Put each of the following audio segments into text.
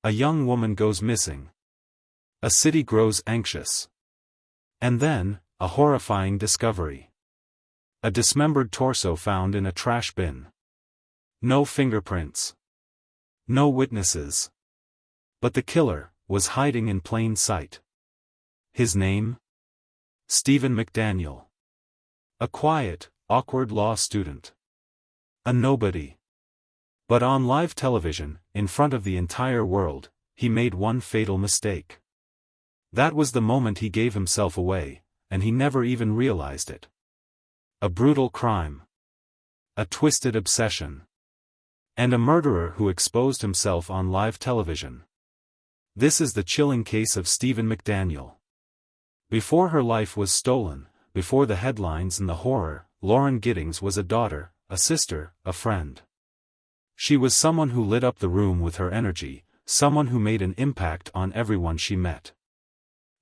A young woman goes missing. A city grows anxious. And then, a horrifying discovery. A dismembered torso found in a trash bin. No fingerprints. No witnesses. But the killer was hiding in plain sight. His name? Stephen McDaniel. A quiet, awkward law student. A nobody. But on live television, in front of the entire world, he made one fatal mistake. That was the moment he gave himself away, and he never even realized it. A brutal crime. A twisted obsession. And a murderer who exposed himself on live television. This is the chilling case of Stephen McDaniel. Before her life was stolen, before the headlines and the horror, Lauren Giddings was a daughter, a sister, a friend. She was someone who lit up the room with her energy, someone who made an impact on everyone she met.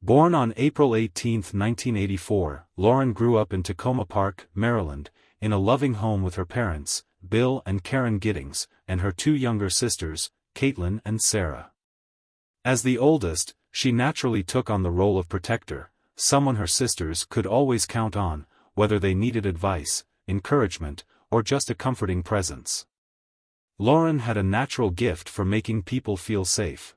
Born on April 18, 1984, Lauren grew up in Tacoma Park, Maryland, in a loving home with her parents, Bill and Karen Giddings, and her two younger sisters, Caitlin and Sarah. As the oldest, she naturally took on the role of protector, someone her sisters could always count on, whether they needed advice, encouragement, or just a comforting presence. Lauren had a natural gift for making people feel safe.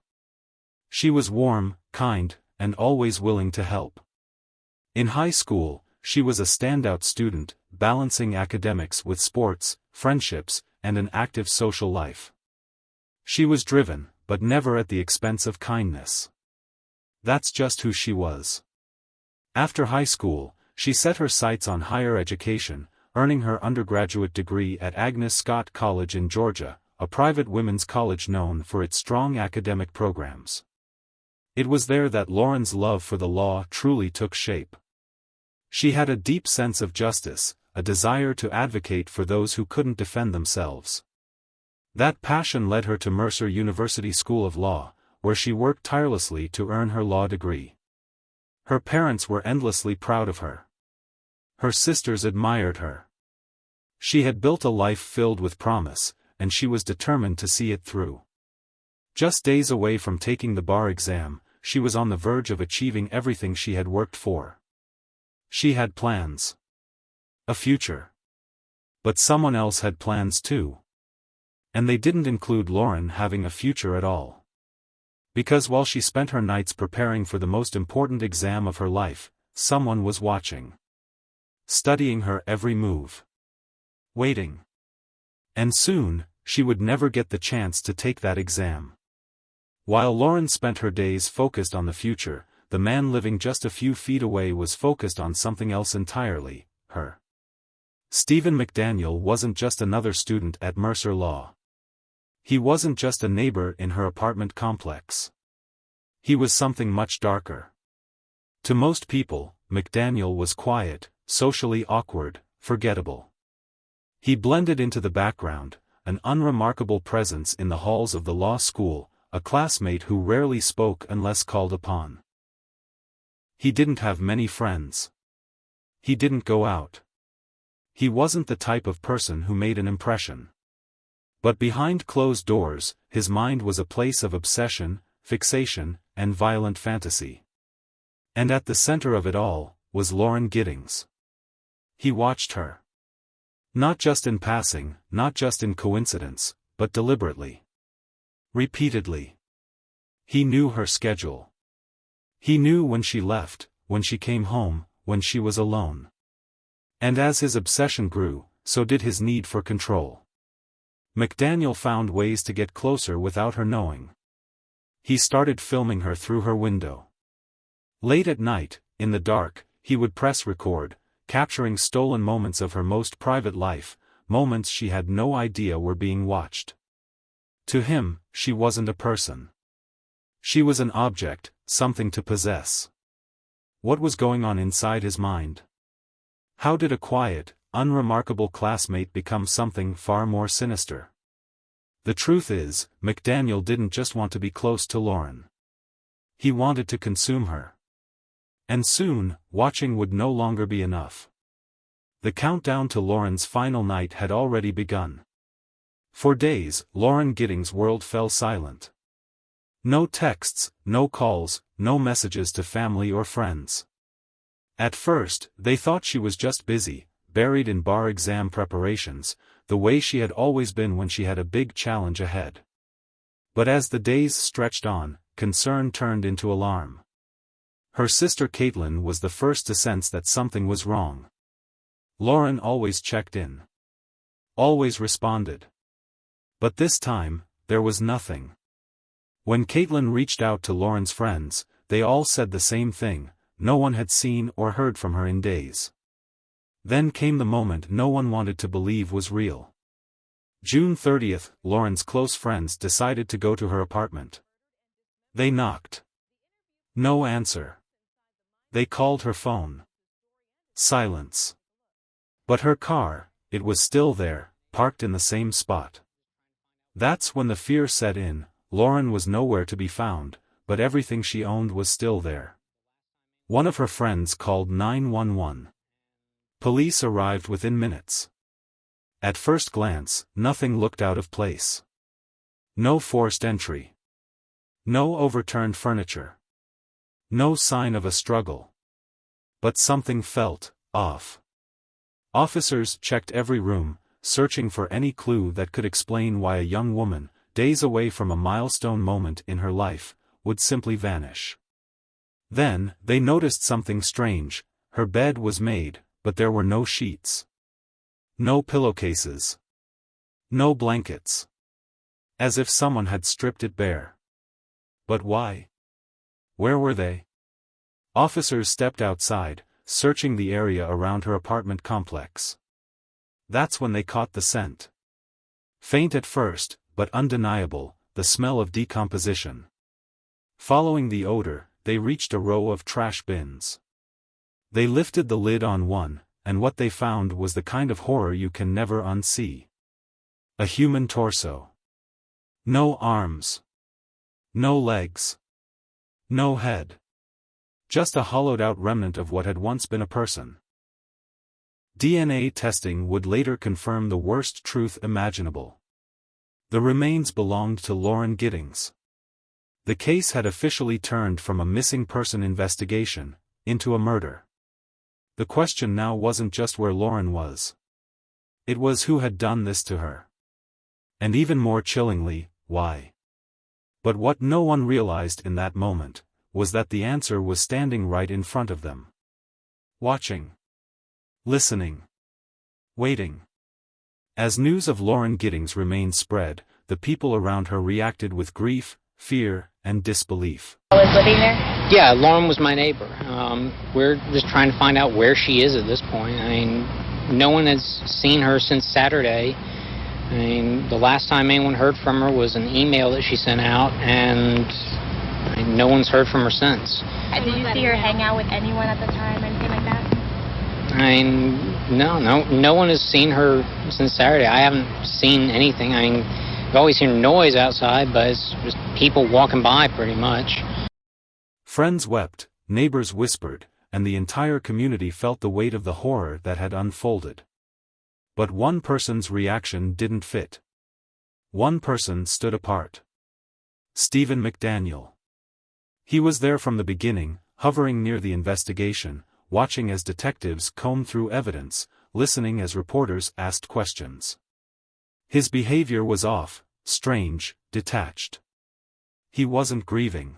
She was warm, kind, and always willing to help. In high school, she was a standout student, balancing academics with sports, friendships, and an active social life. She was driven, but never at the expense of kindness. That's just who she was. After high school, she set her sights on higher education, earning her undergraduate degree at Agnes Scott College in Georgia, a private women's college known for its strong academic programs. It was there that Lauren's love for the law truly took shape. She had a deep sense of justice, a desire to advocate for those who couldn't defend themselves. That passion led her to Mercer University School of Law, where she worked tirelessly to earn her law degree. Her parents were endlessly proud of her. Her sisters admired her. She had built a life filled with promise, and she was determined to see it through. Just days away from taking the bar exam, she was on the verge of achieving everything she had worked for. She had plans. A future. But someone else had plans too. And they didn't include Lauren having a future at all. Because while she spent her nights preparing for the most important exam of her life, someone was watching. Studying her every move. Waiting. And soon, she would never get the chance to take that exam. While Lauren spent her days focused on the future, the man living just a few feet away was focused on something else entirely, her. Stephen McDaniel wasn't just another student at Mercer Law. He wasn't just a neighbor in her apartment complex. He was something much darker. To most people, McDaniel was quiet, socially awkward, forgettable. He blended into the background, an unremarkable presence in the halls of the law school, a classmate who rarely spoke unless called upon. He didn't have many friends. He didn't go out. He wasn't the type of person who made an impression. But behind closed doors, his mind was a place of obsession, fixation, and violent fantasy. And at the center of it all, was Lauren Giddings. He watched her. Not just in passing, not just in coincidence, but deliberately. Repeatedly. He knew her schedule. He knew when she left, when she came home, when she was alone. And as his obsession grew, so did his need for control. McDaniel found ways to get closer without her knowing. He started filming her through her window. Late at night, in the dark, he would press record, capturing stolen moments of her most private life, moments she had no idea were being watched. To him, she wasn't a person. She was an object, something to possess. What was going on inside his mind? How did a quiet, unremarkable classmate become something far more sinister? The truth is, McDaniel didn't just want to be close to Lauren. He wanted to consume her. And soon, watching would no longer be enough. The countdown to Lauren's final night had already begun. For days, Lauren Giddings' world fell silent. No texts, no calls, no messages to family or friends. At first, they thought she was just busy, buried in bar exam preparations, the way she had always been when she had a big challenge ahead. But as the days stretched on, concern turned into alarm. Her sister Caitlin was the first to sense that something was wrong. Lauren always checked in. Always responded. But this time, there was nothing. When Caitlin reached out to Lauren's friends, they all said the same thing: no one had seen or heard from her in days. Then came the moment no one wanted to believe was real. June 30th, Lauren's close friends decided to go to her apartment. They knocked. No answer. They called her phone. Silence. But her car, it was still there, parked in the same spot. That's when the fear set in. Lauren was nowhere to be found, but everything she owned was still there. One of her friends called 911. Police arrived within minutes. At first glance, nothing looked out of place. No forced entry. No overturned furniture. No sign of a struggle. But something felt off. Officers checked every room, searching for any clue that could explain why a young woman, days away from a milestone moment in her life, would simply vanish. Then, they noticed something strange. Her bed was made, but there were no sheets. No pillowcases. No blankets. As if someone had stripped it bare. But why? Where were they? Officers stepped outside, searching the area around her apartment complex. That's when they caught the scent. Faint at first, but undeniable, the smell of decomposition. Following the odor, they reached a row of trash bins. They lifted the lid on one, and what they found was the kind of horror you can never unsee. A human torso. No arms. No legs. No head. Just a hollowed-out remnant of what had once been a person. DNA testing would later confirm the worst truth imaginable. The remains belonged to Lauren Giddings. The case had officially turned from a missing person investigation into a murder. The question now wasn't just where Lauren was. It was who had done this to her. And even more chillingly, why. But what no one realized in that moment was that the answer was standing right in front of them. Watching. Listening. Waiting. As news of Lauren Giddings' remains spread, the people around her reacted with grief, fear, and disbelief. Was living there? Yeah, Lauren was my neighbor. We're just trying to find out where she is at this point. I mean, no one has seen her since Saturday. I mean, the last time anyone heard from her was an email that she sent out, and no one's heard from her since. Did you see her hang out with anyone at the time, anything like that? I mean, no one has seen her since Saturday. I haven't seen anything. I mean, you always hear noise outside, but it's just people walking by pretty much. Friends wept, neighbors whispered, and the entire community felt the weight of the horror that had unfolded. But one person's reaction didn't fit. One person stood apart. Stephen McDaniel. He was there from the beginning, hovering near the investigation, watching as detectives combed through evidence, listening as reporters asked questions. His behavior was off, strange, detached. He wasn't grieving.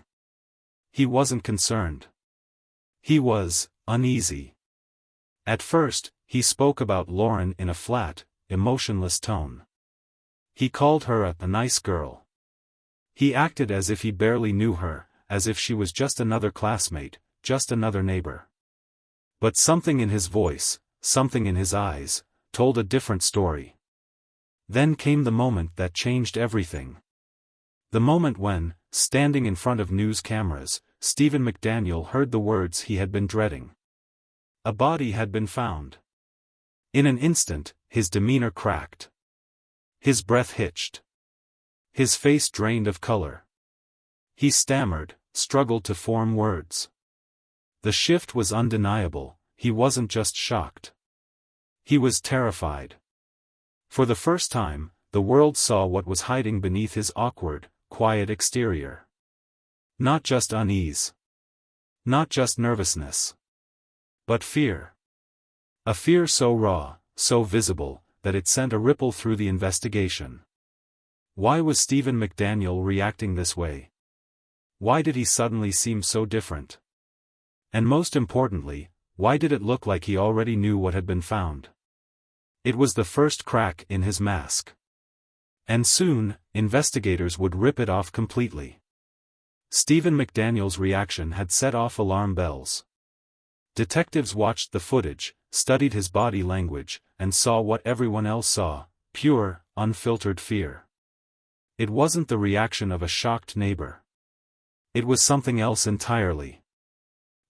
He wasn't concerned. He was uneasy. At first, he spoke about Lauren in a flat, emotionless tone. He called her a nice girl. He acted as if he barely knew her, as if she was just another classmate, just another neighbor. But something in his voice, something in his eyes, told a different story. Then came the moment that changed everything. The moment when, standing in front of news cameras, Stephen McDaniel heard the words he had been dreading. A body had been found. In an instant, his demeanor cracked. His breath hitched. His face drained of color. He stammered, struggled to form words. The shift was undeniable. He wasn't just shocked. He was terrified. For the first time, the world saw what was hiding beneath his awkward, quiet exterior. Not just unease. Not just nervousness. But fear. A fear so raw, so visible, that it sent a ripple through the investigation. Why was Stephen McDaniel reacting this way? Why did he suddenly seem so different? And most importantly, why did it look like he already knew what had been found? It was the first crack in his mask. And soon, investigators would rip it off completely. Stephen McDaniel's reaction had set off alarm bells. Detectives watched the footage, studied his body language, and saw what everyone else saw: pure, unfiltered fear. It wasn't the reaction of a shocked neighbor. It was something else entirely.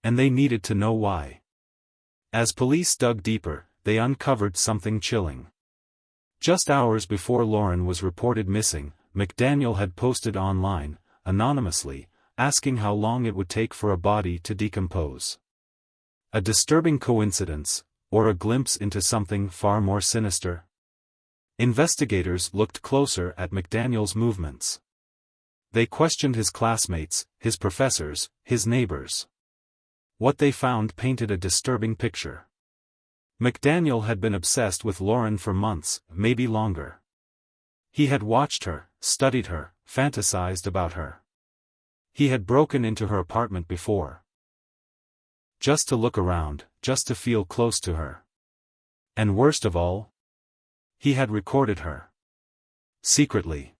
And they needed to know why. As police dug deeper, they uncovered something chilling. Just hours before Lauren was reported missing, McDaniel had posted online, anonymously, asking how long it would take for a body to decompose. A disturbing coincidence, or a glimpse into something far more sinister? Investigators looked closer at McDaniel's movements. They questioned his classmates, his professors, his neighbors. What they found painted a disturbing picture. McDaniel had been obsessed with Lauren for months, maybe longer. He had watched her, studied her, fantasized about her. He had broken into her apartment before. Just to look around, just to feel close to her. And worst of all, he had recorded her. Secretly.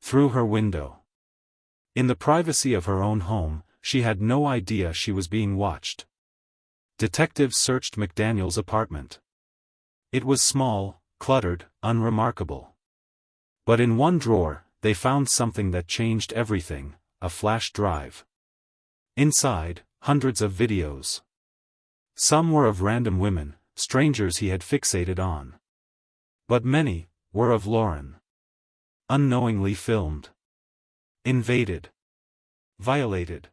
Through her window. In the privacy of her own home, she had no idea she was being watched. Detectives searched McDaniel's apartment. It was small, cluttered, unremarkable. But in one drawer, they found something that changed everything: a flash drive. Inside, hundreds of videos. Some were of random women, strangers he had fixated on. But many were of Lauren. Unknowingly filmed. Invaded. Violated.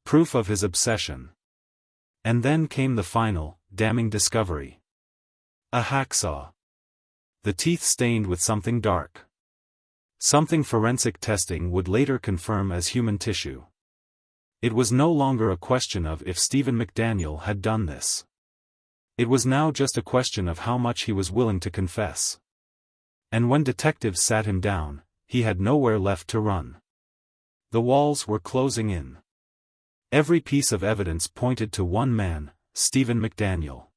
Proof of his obsession. And then came the final, damning discovery. A hacksaw. The teeth stained with something dark. Something forensic testing would later confirm as human tissue. It was no longer a question of if Stephen McDaniel had done this. It was now just a question of how much he was willing to confess. And when detectives sat him down, he had nowhere left to run. The walls were closing in. Every piece of evidence pointed to one man, Stephen McDaniel.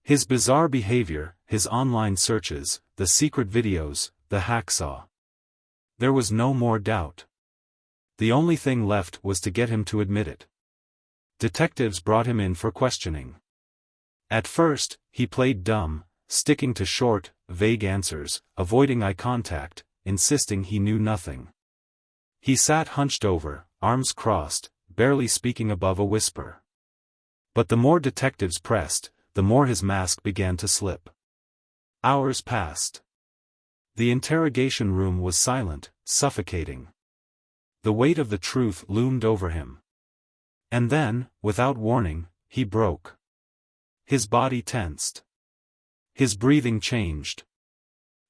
His bizarre behavior, his online searches, the secret videos, the hacksaw. There was no more doubt. The only thing left was to get him to admit it. Detectives brought him in for questioning. At first, he played dumb, sticking to short, vague answers, avoiding eye contact, insisting he knew nothing. He sat hunched over, arms crossed, barely speaking above a whisper. But the more detectives pressed, the more his mask began to slip. Hours passed. The interrogation room was silent, suffocating. The weight of the truth loomed over him. And then, without warning, he broke. His body tensed. His breathing changed.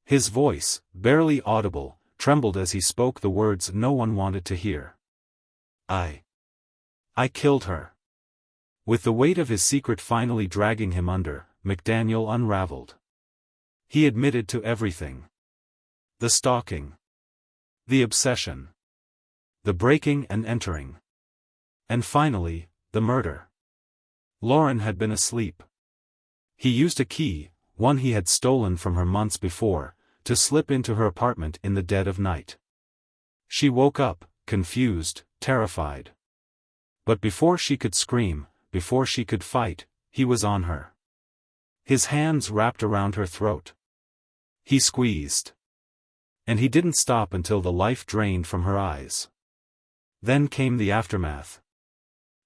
His voice, barely audible, trembled as he spoke the words no one wanted to hear. I killed her. With the weight of his secret finally dragging him under, McDaniel unraveled. He admitted to everything. The stalking. The obsession. The breaking and entering. And finally, the murder. Lauren had been asleep. He used a key, one he had stolen from her months before, to slip into her apartment in the dead of night. She woke up, confused, terrified. But before she could scream, before she could fight, he was on her. His hands wrapped around her throat. He squeezed. And he didn't stop until the life drained from her eyes. Then came the aftermath.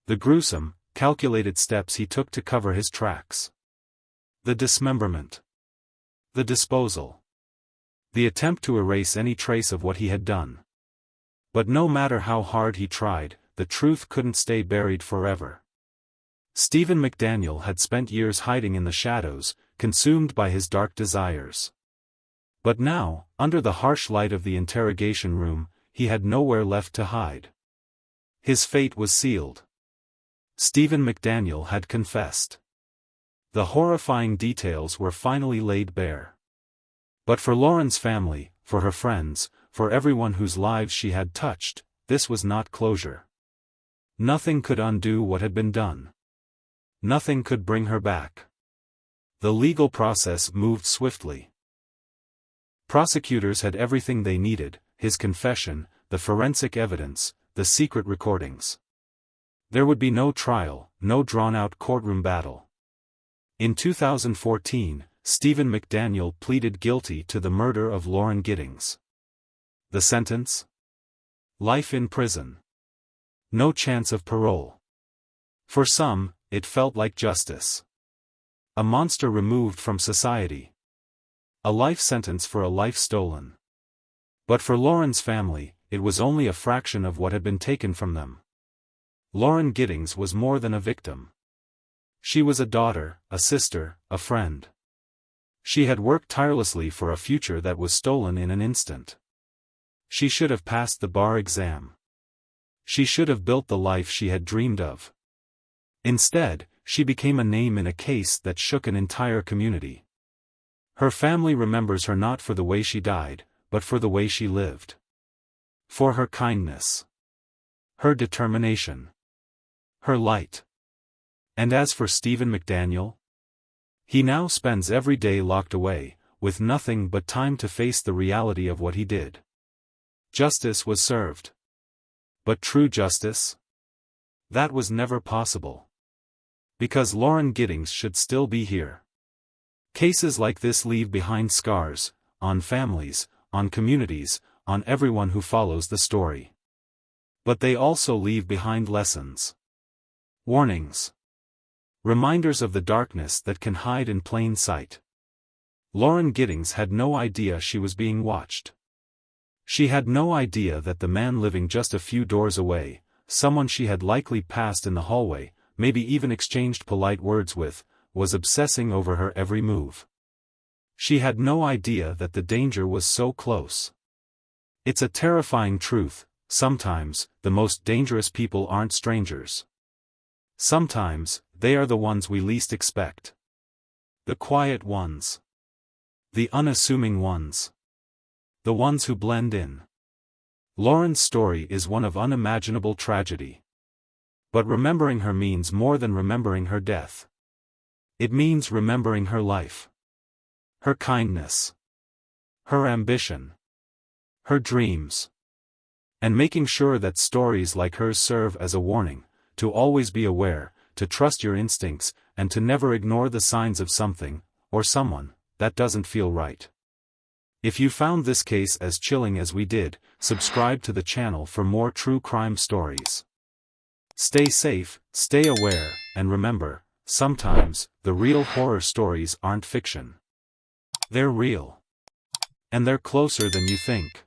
The gruesome, calculated steps he took to cover his tracks. The dismemberment. The disposal. The attempt to erase any trace of what he had done. But no matter how hard he tried, the truth couldn't stay buried forever. Stephen McDaniel had spent years hiding in the shadows, consumed by his dark desires. But now, under the harsh light of the interrogation room, he had nowhere left to hide. His fate was sealed. Stephen McDaniel had confessed. The horrifying details were finally laid bare. But for Lauren's family, for her friends, for everyone whose lives she had touched, this was not closure. Nothing could undo what had been done. Nothing could bring her back. The legal process moved swiftly. Prosecutors had everything they needed: his confession, the forensic evidence, the secret recordings. There would be no trial, no drawn-out courtroom battle. In 2014, Stephen McDaniel pleaded guilty to the murder of Lauren Giddings. The sentence? Life in prison. No chance of parole. For some, it felt like justice. A monster removed from society. A life sentence for a life stolen. But for Lauren's family, it was only a fraction of what had been taken from them. Lauren Giddings was more than a victim. She was a daughter, a sister, a friend. She had worked tirelessly for a future that was stolen in an instant. She should have passed the bar exam. She should have built the life she had dreamed of. Instead, she became a name in a case that shook an entire community. Her family remembers her not for the way she died, but for the way she lived. For her kindness. Her determination. Her light. And as for Stephen McDaniel? He now spends every day locked away, with nothing but time to face the reality of what he did. Justice was served. But true justice? That was never possible. Because Lauren Giddings should still be here. Cases like this leave behind scars, on families, on communities, on everyone who follows the story. But they also leave behind lessons. Warnings. Reminders of the darkness that can hide in plain sight. Lauren Giddings had no idea she was being watched. She had no idea that the man living just a few doors away, someone she had likely passed in the hallway, maybe even exchanged polite words with, was obsessing over her every move. She had no idea that the danger was so close. It's a terrifying truth: sometimes, the most dangerous people aren't strangers. Sometimes, they are the ones we least expect. The quiet ones. The unassuming ones. The ones who blend in. Lauren's story is one of unimaginable tragedy. But remembering her means more than remembering her death. It means remembering her life. Her kindness. Her ambition. Her dreams. And making sure that stories like hers serve as a warning, to always be aware, to trust your instincts, and to never ignore the signs of something, or someone, that doesn't feel right. If you found this case as chilling as we did, subscribe to the channel for more true crime stories. Stay safe, stay aware, and remember, sometimes, the real horror stories aren't fiction. They're real. And they're closer than you think.